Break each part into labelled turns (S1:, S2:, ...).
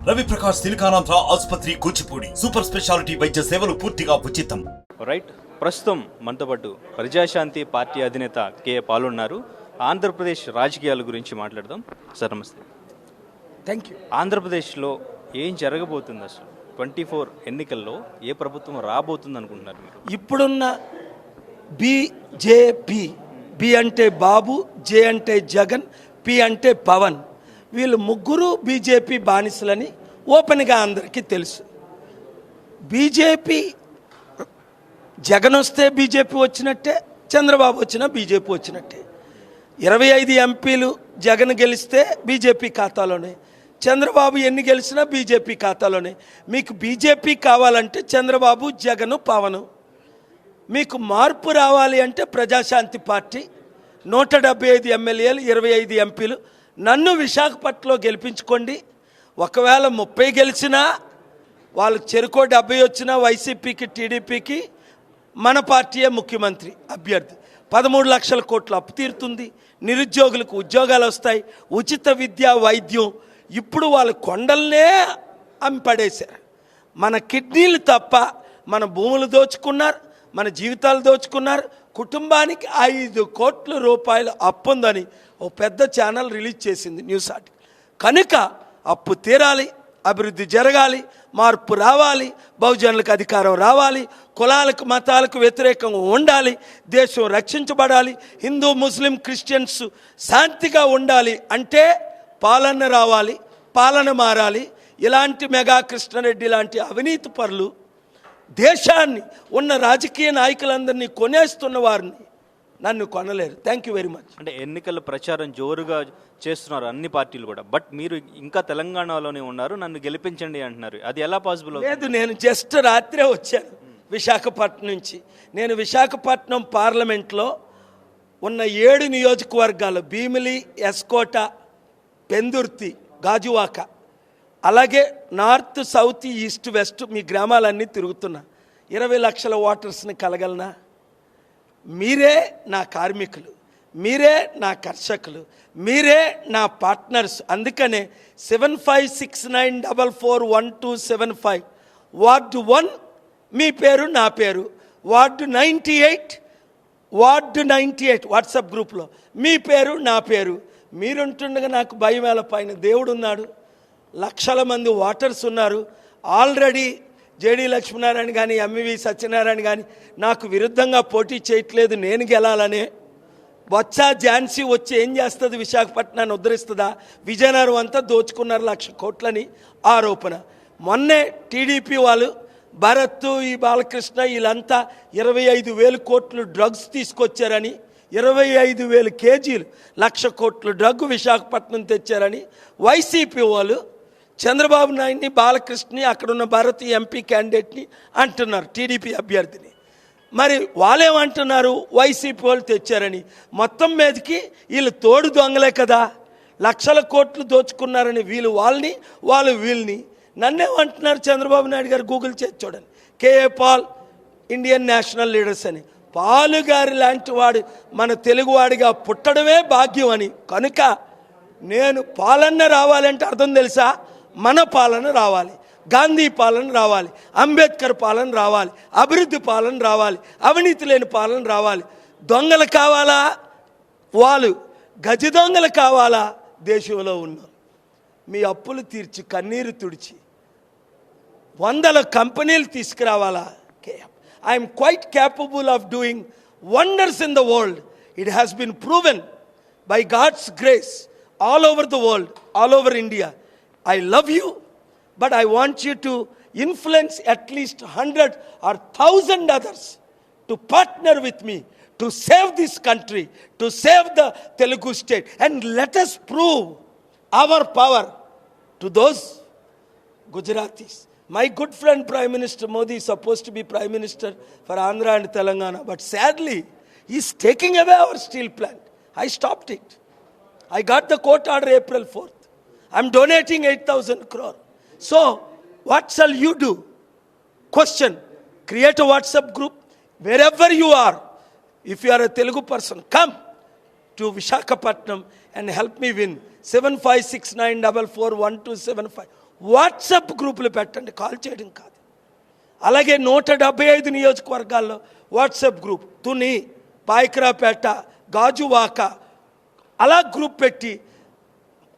S1: రవి ప్రకాష్ సిలికానాంధ్ర ఆసుపత్రి Kuchipudi super speciality వైద్య సేవలు పూర్తిగా ఉచితం.
S2: రైట్, ప్రస్తుతం మనతో పాటు ప్రజాశాంతి పార్టీ అధినేత కె పాల్ ఉన్నారు. ఆంధ్రప్రదేశ్ రాజకీయాల గురించి మాట్లాడదాం. సార్ నమస్తే.
S3: Thank you.
S2: ఆంధ్రప్రదేశ్లో ఏం జరగబోతుంది అసలు? 24 ఎన్నికల్లో ఏ ప్రభుత్వం రాబోతుంది అనుకుంటున్నారు మీరు?
S3: ఇప్పుడున్న బీజేపీ, బి అంటే బాబు, జే అంటే జగన్, పి అంటే పవన్, వీళ్ళు ముగ్గురు బీజేపీ బానిసలని ఓపెన్గా అందరికీ తెలుసు. బీజేపీ జగన్ వస్తే బీజేపీ వచ్చినట్టే, చంద్రబాబు వచ్చినా బీజేపీ వచ్చినట్టే. 25 ఎంపీలు జగన్ గెలిస్తే బీజేపీ ఖాతాలోనే, చంద్రబాబు ఎన్ని గెలిచినా బీజేపీ ఖాతాలోనే. మీకు బీజేపీ కావాలంటే చంద్రబాబు, జగన్, పవన్. మీకు మార్పు రావాలి అంటే ప్రజాశాంతి పార్టీ 175 ఎమ్మెల్యేలు, 25 ఎంపీలు. నన్ను విశాఖపట్నంలో గెలిపించుకోండి. ఒకవేళ 30 గెలిచినా, వాళ్ళకి చెరుకో 70 వచ్చినా వైసీపీకి, టీడీపీకి మన పార్టీయే ముఖ్యమంత్రి అభ్యర్థి. 13 లక్షల కోట్ల అప్పు తీరుతుంది, నిరుద్యోగులకు ఉద్యోగాలు వస్తాయి, ఉచిత విద్య, వైద్యం. ఇప్పుడు వాళ్ళు కొండల్నే అమ్మిపడేశారు. మన కిడ్నీలు తప్ప మన భూములు దోచుకున్నారు, మన జీవితాలు దోచుకున్నారు. కుటుంబానికి 5 కోట్ల రూపాయలు అప్పు ఉందని ఓ పెద్ద ఛానల్ రిలీజ్ చేసింది, న్యూస్ ఆర్టికల్. కనుక అప్పు తీరాలి, అభివృద్ధి జరగాలి, మార్పు రావాలి, బహుజనులకు అధికారం రావాలి, కులాలకు మతాలకు వ్యతిరేకంగా ఉండాలి, దేశం రక్షించబడాలి, హిందూ ముస్లిం క్రిస్టియన్స్ శాంతిగా ఉండాలి అంటే పాలన రావాలి, పాలన మారాలి. ఇలాంటి మెగా కృష్ణారెడ్డి లాంటి అవినీతి పరులు దేశాన్ని, ఉన్న రాజకీయ నాయకులందరినీ కొనేస్తున్న వారిని నన్ను కొనలేరు. Thank you very much.
S2: అంటే ఎన్నికల ప్రచారం జోరుగా చేస్తున్నారు అన్ని పార్టీలు కూడా, బట్ మీరు ఇంకా తెలంగాణలోనే ఉన్నారు, నన్ను గెలిపించండి అంటున్నారు. అది ఎలా పాసిబుల్?
S3: లేదు, నేను జస్ట్ రాత్రే వచ్చాను విశాఖపట్నం నుంచి. నేను విశాఖపట్నం పార్లమెంట్లో ఉన్న 7 నియోజకవర్గాలు, భీమిలి, ఎస్కోట, పెందుర్తి, గాజువాక, అలాగే నార్త్, సౌత్, ఈస్ట్, వెస్ట్ మీ గ్రామాలన్నీ తిరుగుతున్నా. 20 లక్షల ఓటర్స్ని కలగలనా? మీరే నా కార్మికులు, మీరే నా కర్షకులు, మీరే నా పార్ట్నర్స్. అందుకనే 7569441275 వార్డు 1 మీ పేరు, నా పేరు. వార్డు 98 వాట్సాప్ గ్రూప్లో మీ పేరు, నా పేరు. మీరుంటుండగా నాకు భయం ఎలా? పైన దేవుడు ఉన్నాడు, లక్షల మంది ఓటర్స్ ఉన్నారు. ఆల్రెడీ జేడీ లక్ష్మీనారాయణ కానీ, ఎంవి సత్యనారాయణ కానీ నాకు విరుద్ధంగా పోటీ చేయట్లేదు, నేను గెలాలనే. బొత్స ఝాన్సీ వచ్చి ఏం చేస్తుంది? విశాఖపట్నాన్ని ఉద్ధరిస్తుందా? విజయనగరం అంతా దోచుకున్నారు 1,00,000 కోట్లని ఆరోపణ. మొన్నే టీడీపీ వాళ్ళు, భరత్, ఈ బాలకృష్ణ, వీళ్ళంతా 25,000 కోట్లు డ్రగ్స్ తీసుకొచ్చారని, 25,000 కేజీలు 1,00,000 కోట్ల డ్రగ్ విశాఖపట్నం తెచ్చారని వైసీపీ వాళ్ళు చంద్రబాబు నాయుడిని, బాలకృష్ణని, అక్కడున్న భారత ఎంపీ క్యాండిడేట్ని అంటున్నారు, టీడీపీ అభ్యర్థిని. మరి వాళ్ళేమంటున్నారు? వైసీపీ వాళ్ళు తెచ్చారని. మొత్తం మీదకి వీళ్ళు తోడు దొంగలే కదా, 1,00,000 కోట్లు దోచుకున్నారని వీళ్ళు వాళ్ళని, వాళ్ళు వీళ్ళని. నన్నేమంటున్నారు చంద్రబాబు నాయుడు గారు? గూగుల్ చేసి చూడండి, KA Paul Indian national leaders అని. పాలు గారి లాంటి వాడు మన తెలుగువాడిగా పుట్టడమే భాగ్యం అని. కనుక నేను పాలన రావాలంటే అర్థం తెలుసా? మన పాలన రావాలి, గాంధీ పాలన రావాలి, అంబేద్కర్ పాలన రావాలి, అభివృద్ధి పాలన రావాలి, అవినీతి లేని పాలన రావాలి. దొంగలు కావాలా? వాళ్ళు గజ దొంగలు కావాలా? దేశంలో ఉన్నాం. మీ అప్పులు తీర్చి, కన్నీరు తుడిచి 100 కంపెనీలు తీసుకురావాలా? I am quite capable of doing wonders in the world. It has been proven by God's grace all over the world, all over India. I love you, but I want you to influence at least 100 or 1,000 others to partner with me to save this country, to save the Telugu state. And let us prove our power to those Gujaratis. My good friend Prime Minister Modi is supposed to be Prime Minister for Andhra and Telangana, but sadly he is taking away our steel plant. I stopped it. I got the court order April 4th. I am donating 8,000 crore. So what shall you do? Question, create a WhatsApp group wherever you are. If you are a Telugu person, come to Visakhapatnam and help me win. 7569441275. WhatsApp గ్రూపులు పెట్టండి, call చేయడం కాదు. అలాగే 175 నియోజకవర్గాల్లో WhatsApp group, Tuni, Payakaraopeta, Gajuwaka, అలా group పెట్టి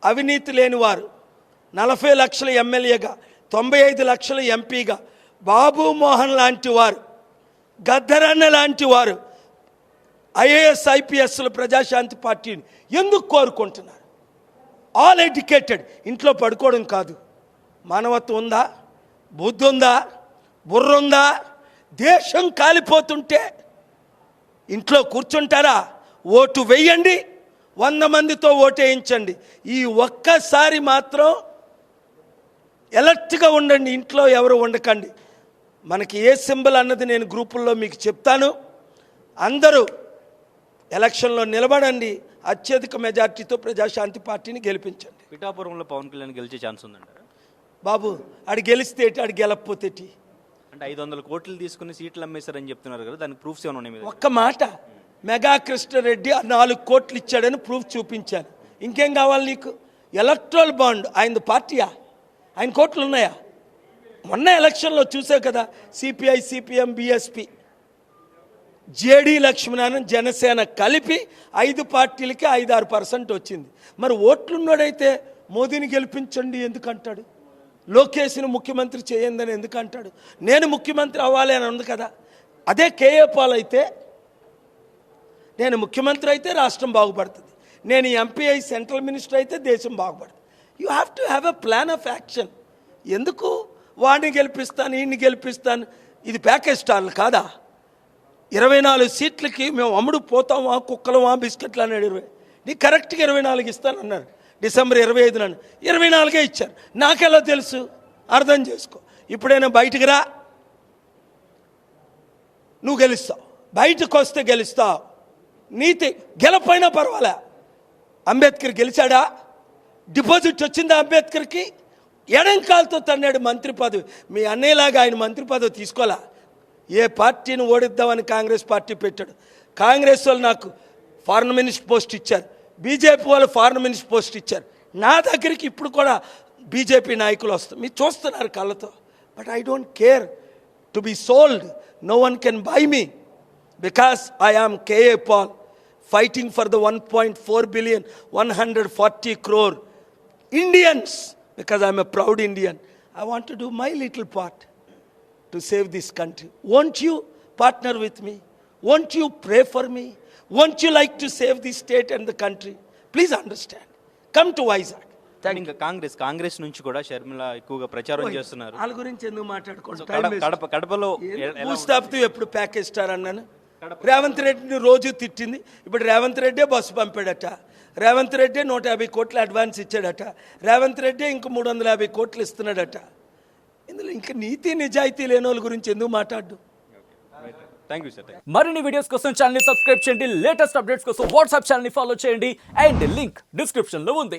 S3: అవినీతి లేని వారు 40 లక్షల ఎమ్మెల్యేగా, 95 లక్షల ఎంపీగా, బాబు మోహన్ లాంటి వారు, గద్దరన్న లాంటి వారు ఐఏఎస్ ఐపీఎస్లు ప్రజాశాంతి పార్టీని ఎందుకు కోరుకుంటున్నారు? ఆల్ ఎడ్యుకేటెడ్, ఇంట్లో పడుకోవడం కాదు. మానవత్వం ఉందా? బుద్ధి ఉందా? బుర్ర ఉందా? దేశం కాలిపోతుంటే ఇంట్లో కూర్చుంటారా? ఓటు వేయండి, 100 మందితో ఓటు వేయించండి. ఈ ఒక్కసారి మాత్రం ఎలర్ట్గా ఉండండి, ఇంట్లో ఎవరు ఉండకండి. మనకి ఏ సింబల్ అన్నది నేను గ్రూపుల్లో మీకు చెప్తాను. అందరూ ఎలక్షన్లో నిలబడండి, అత్యధిక మెజార్టీతో ప్రజాశాంతి పార్టీని గెలిపించండి.
S2: పిఠాపురంలో పవన్ కళ్యాణ్ గెలిచే ఛాన్స్ ఉందంటారా?
S3: బాబు, ఆడు గెలిస్తే ఆడు గెలకపోతే
S2: అంటే 500 కోట్లు తీసుకుని సీట్లు అమ్మేశారని చెప్తున్నారు కదా, దానికి ప్రూఫ్స్ ఏమైనా ఉన్నాయి?
S3: ఒక్క మాట, మెగా కృష్ణారెడ్డి 4 కోట్లు ఇచ్చాడని ప్రూఫ్ చూపించాను. ఇంకేం కావాలి నీకు? ఎలక్ట్రల్ బాండ్ ఆయన పార్టీయా? ఆయన కోట్లు ఉన్నాయా? మొన్న ఎలక్షన్లో చూసావు కదా, CPI, CPM, BSP, JD Lakshminarayana, Janasena కలిపి 5 పార్టీలకి 5-6% వచ్చింది. మరి ఓట్లున్నాడైతే మోదీని గెలిపించండి ఎందుకంటాడు? లోకేష్ని ముఖ్యమంత్రి చేయందని ఎందుకంటాడు? నేను ముఖ్యమంత్రి అవ్వాలి అని ఉంది కదా. అదే కేఏ పాల్ అయితే, నేను ముఖ్యమంత్రి అయితే రాష్ట్రం బాగుపడుతుంది, నేను ఎంపీ అయి సెంట్రల్ మినిస్టర్ అయితే దేశం బాగుపడుతుంది. You have to have a plan of action. ఎందుకు వాడిని గెలిపిస్తాను, ఈయన్ని గెలిపిస్తాను? ఇది ప్యాకేజ్ స్టార్లు కాదా? 24 సీట్లకి మేము అమ్ముడు పోతామా, కుక్కలమా, బిస్కెట్లు అని అడిగారు. నీకు కరెక్ట్గా 24 ఇస్తానన్నారు డిసెంబర్ 25 నాడు. 24 ఇచ్చారు. నాకెలా తెలుసు? అర్థం చేసుకో. ఇప్పుడైనా బయటికి రా, నువ్వు గెలుస్తావు. బయటకు వస్తే గెలుస్తావు. నీతి గెలపైనా పర్వాలే. అంబేద్కర్ గెలిచాడా? డిపాజిట్ వచ్చిందా అంబేద్కర్కి? ఎడంకాలతో తన్నాడు మంత్రి పదవి. మీ అన్నయ్యలాగా ఆయన మంత్రి పదవి తీసుకోవాలా? ఏ పార్టీని ఓడిద్దామని కాంగ్రెస్ పార్టీ పెట్టాడు. కాంగ్రెస్ వాళ్ళు నాకు ఫారెన్ మినిస్టర్ పోస్ట్ ఇచ్చారు, బీజేపీ వాళ్ళు ఫారెన్ మినిస్టర్ పోస్ట్ ఇచ్చారు. నా దగ్గరికి ఇప్పుడు కూడా బీజేపీ నాయకులు వస్తారు, మీరు చూస్తున్నారు కళ్ళతో. But I don't care to be sold. No one can buy me because I am KA Paul, fighting for the 1.4 billion, 140 crore Indians, because I am a proud Indian. I want to do my little part to save this country. Won't you partner with me? Won't you pray for me? Won't you like to save the state and the country? Please understand. Come to Vizag.
S2: ఇంకా కాంగ్రెస్ నుంచి కూడా షర్మిల ఎక్కువగా ప్రచారం చేస్తున్నారు.
S3: వాళ్ళ గురించి ఎందుకు మాట్లాడుకోండి?
S2: కడపలో
S3: భూస్థాపితూ ఎప్పుడు ప్యాకేజ్ స్టార్ అన్నాను. రేవంత్ రెడ్డిని రోజు తిట్టింది. ఇప్పుడు రేవంత్ రెడ్డే బస్సు పంపాడట, రేవంత్ రెడ్డే 150 కోట్లు అడ్వాన్స్ ఇచ్చాడట, రేవంత్ రెడ్డే ఇంకో 350 కోట్లు ఇస్తున్నాడట. ఇందులో ఇంకా నీతి నిజాయితీ లేని వాళ్ళ గురించి ఎందుకు మాట్లాడు?
S2: Thank you sir.
S4: మరిన్ని వీడియోస్ కోసం ఛానల్ ని సబ్స్క్రైబ్ చేయండి, లేటెస్ట్ అప్డేట్స్ కోసం వాట్సాప్ ఛానల్ ని ఫాలో చేయండి, అండ్ లింక్ డిస్క్రిప్షన్ లో ఉంది.